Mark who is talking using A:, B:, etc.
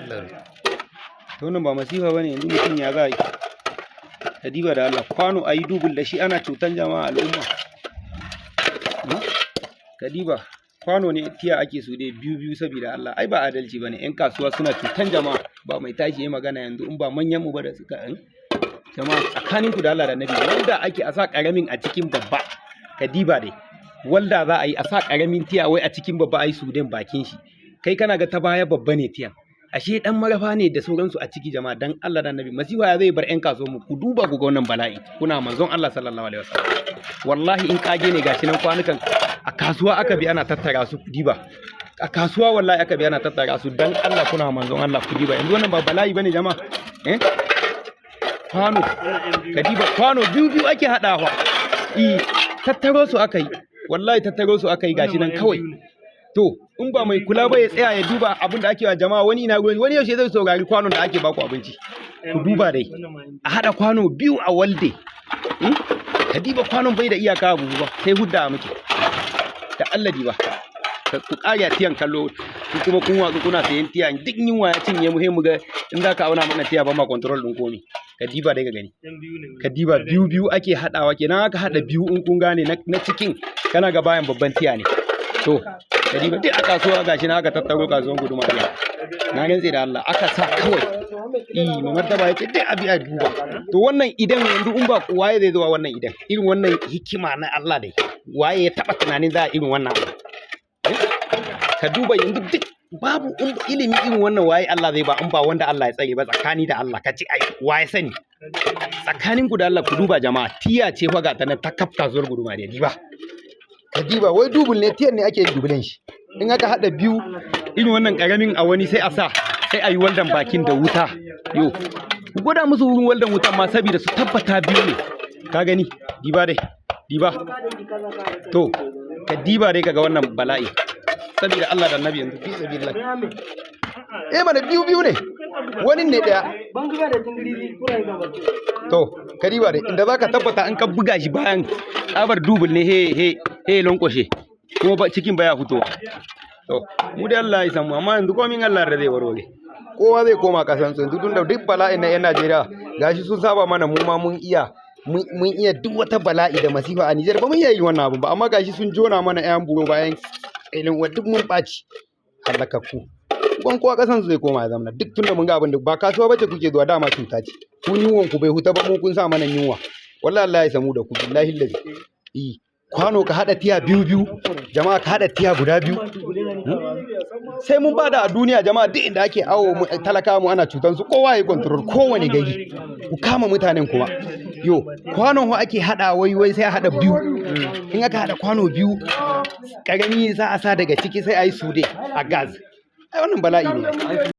A: Allah to wannan ba masifa bane yanzu mutum ya za yi kadiba da Allah kwano ayi dubul da shi ana cutan jama'a al'umma kadiba kwano ne tiya ake su dai biyu saboda Allah ai ba adalci bane yan kasuwa suna cutan jama'a ba mai tashi magana yanzu in ba manyan mu ba da suka jama'a tsakanin ku da Allah da Nabi wanda ake a sa karamin a cikin babba kadiba dai wanda za a yi a sa karamin tiya wai a cikin babba ai su den bakin shi kai kana ga ta baya babba ne tiyan ashe dan marafa ne da sauransu a ciki jama'a dan Allah da Nabi masifa ya zai bar yan kasuwa mu ku duba ku ga wannan bala'i kuna manzon Allah sallallahu alaihi wasallam wallahi in kage ne gashi nan kwanukan a kasuwa aka bi ana tattara su diba a kasuwa wallahi aka bi ana tattara su dan Allah kuna manzon Allah ku diba yanzu wannan ba bala'i bane jama'a kwano kadiba kwano biyu ake hadawa tattaro su aka yi wallahi tattaro su aka yi gashi nan kawai to in ba mai kula ba ya tsaya ya duba abin da ake wa jama'a wani ina ruwan wani yaushe zai saurari kwanon da ake baku abinci ku duba dai a hada kwano biyu a walde ka diba kwanon bai da iyaka abu ba sai hudda muke da Allah diba ku ƙarya tiyan kallo kuma kun watsu kuna sayan tiya duk yunwa ya cinye mu sai mu ga in za ka auna mana tiya ba ma control din komi ka diba dai ka gani ka diba biyu ake hadawa kenan aka hada biyu in kun gane na cikin kana ga bayan babban tiya ne to kadiba duk a kasuwa gashi na aka tattaro kasuwan guduma biya na rantse da Allah aka sa kawai mai martaba yace duk abi a duba to wannan idan yanzu in ba waye zai zuwa wannan idan irin wannan hikima na Allah dai waye ya taba tunanin za a irin wannan ka duba yanzu duk babu ilimi irin wannan waye Allah zai ba in ba wanda Allah ya tsare ba tsakani da Allah ka ci ai waye sani tsakanin ku da Allah ku duba jama'a tiya ce fa ga ta nan ta kafta zuwar guduma da diba kadiba wai dubul ne tiyan ne ake dubulen shi in aka hada biyu irin wannan karamin a wani sai a sa sai a yi waldan bakin da wuta yo ku gwada musu wurin waldan wutan ma saboda su tabbata biyu ne ka gani diba dai diba to ka diba dai kaga wannan bala'i saboda Allah da Annabi yanzu fi sabilillah mana biyu ne wani ne daya to ka diba dai inda zaka tabbata an ka buga shi bayan tsabar dubul ne he lonkwashe kuma ba cikin baya fitowa to mu da Allah ya samu amma yanzu komin Allah da zai warware kowa zai koma kasan su tun da duk bala'in na yan Najeriya gashi sun saba mana mu ma mun iya duk wata bala'i da masifa a Nijar ba mun iya yin wannan abu ba amma gashi sun jona mana ƴan buro bayan ilin wa duk mun ɓaci halakakku ban kowa kasan su zai koma ya zama duk tunda mun ga abin da ba kasuwa bace kuke zuwa dama cuta ce ku yunwan ku bai huta ba mu kun sa mana yunwa wallahi Allah ya samu da ku billahi lazi kwano ka hada tiya biyu jama'a ka hada tiya guda biyu sai mun bada a duniya jama'a duk inda ake awo talaka mu ana cutan su kowa ya control kowane gari ku kama mutanen kuma yo kwanon ho ake hada wai sai a hada biyu in aka hada kwano biyu karami za a sa daga ciki sai a yi sude a gas ai wannan bala'i ne